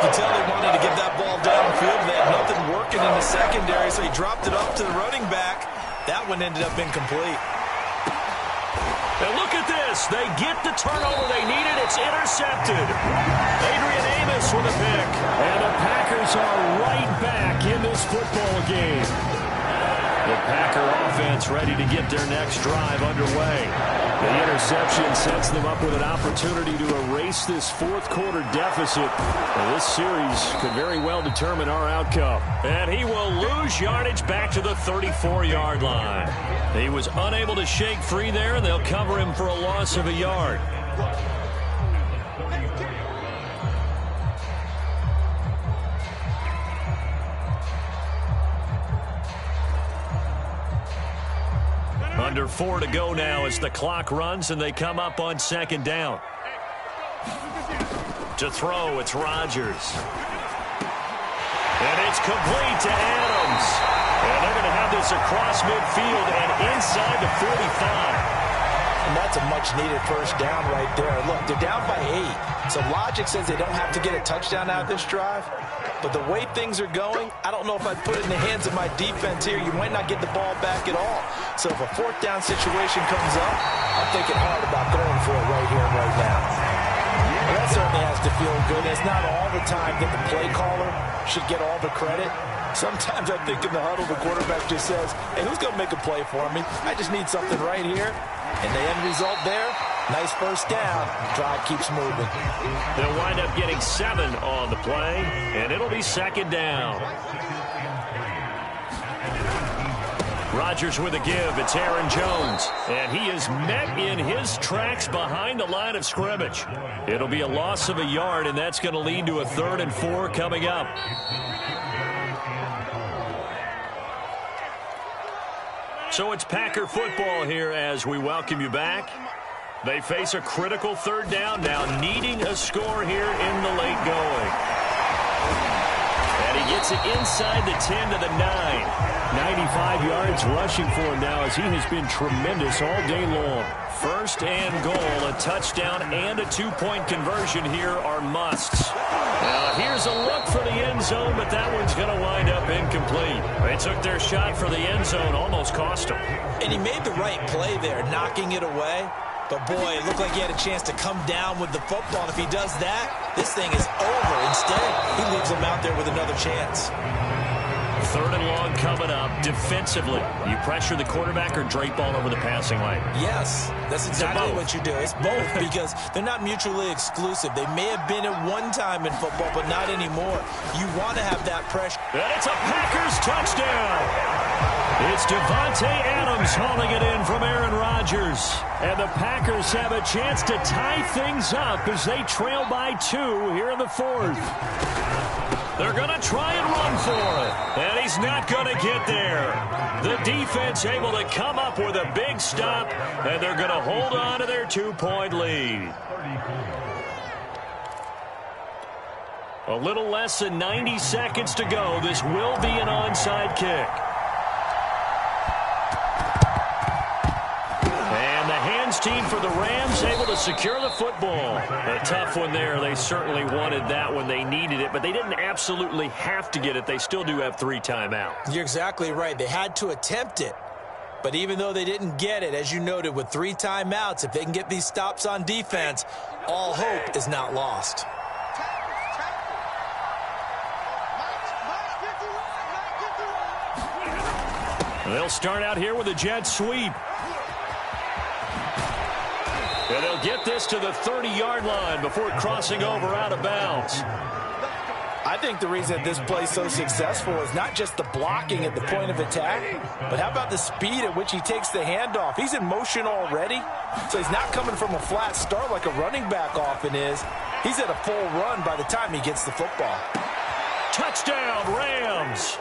You can tell they wanted to get that ball downfield. They had nothing working in the secondary, so he dropped it off to the running back. That one ended up incomplete. And look at this. They get the turnover they needed. It's intercepted. Adrian Amos with a pick. And the Packers are right back in this football game. The Packer offense ready to get their next drive underway. The interception sets them up with an opportunity to erase this 4th quarter deficit. And this series could very well determine our outcome. And he will lose yardage back to the 34-yard line. He was unable to shake free there, and they'll cover him for a loss of a yard. Under 4 to go now as the clock runs and they come up on 2nd down. To throw, it's Rodgers. And it's complete to Adams. And they're going to have this across midfield and inside the 45. And that's a much-needed 1st down right there. Look, they're down by 8. So logic says they don't have to get a touchdown out of this drive. But the way things are going, I don't know if I'd put it in the hands of my defense here. You might not get the ball back at all. So if a 4th down situation comes up, I'm thinking hard about going for it right here and right now. Well, that certainly has to feel good. It's not all the time that the play caller should get all the credit. Sometimes I think in the huddle, the quarterback just says, hey, who's going to make a play for me? I just need something right here. And the end result there, nice 1st down. Drive keeps moving. They'll wind up getting 7 on the play, and it'll be 2nd down. Rodgers with a give. It's Aaron Jones. And he is met in his tracks behind the line of scrimmage. It'll be a loss of a yard, and that's going to lead to a 3rd and 4 coming up. So it's Packer football here as we welcome you back. They face a critical 3rd down now, needing a score here in the late going. And he gets it inside the 10 to the 9. 95 yards rushing for him now as he has been tremendous all day long. 1st and goal, a touchdown and a 2-point conversion here are musts. Now here's a look for the end zone, but that one's going to wind up incomplete. They took their shot for the end zone, almost cost him. And he made the right play there, knocking it away. But, boy, it looked like he had a chance to come down with the football. And if he does that, this thing is over. Instead, he leaves him out there with another chance. 3rd and long coming up. Defensively, you pressure the quarterback or drape all over the passing lane? Yes, that's exactly what you do. It's both because they're not mutually exclusive. They may have been at one time in football, but not anymore. You want to have that pressure. And it's a Packers touchdown. It's Devontae Adams hauling it in from Aaron Rodgers. And the Packers have a chance to tie things up as they trail by 2 here in the 4th. They're going to try and run for it. And he's not going to get there. The defense able to come up with a big stop, and they're going to hold on to their 2-point lead. A little less than 90 seconds to go. This will be an onside kick. 16 for the Rams, able to secure the football. A tough one there. They certainly wanted that when they needed it, but they didn't absolutely have to get it. They still do have 3 timeouts. You're exactly right. They had to attempt it. But even though they didn't get it, as you noted, with 3 timeouts, if they can get these stops on defense, all hope is not lost. They'll start out here with a jet sweep. And they'll get this to the 30-yard line before crossing over out of bounds. I think the reason this play is so successful is not just the blocking at the point of attack, but how about the speed at which he takes the handoff? He's in motion already, so he's not coming from a flat start like a running back often is. He's at a full run by the time he gets the football. Touchdown, Rams!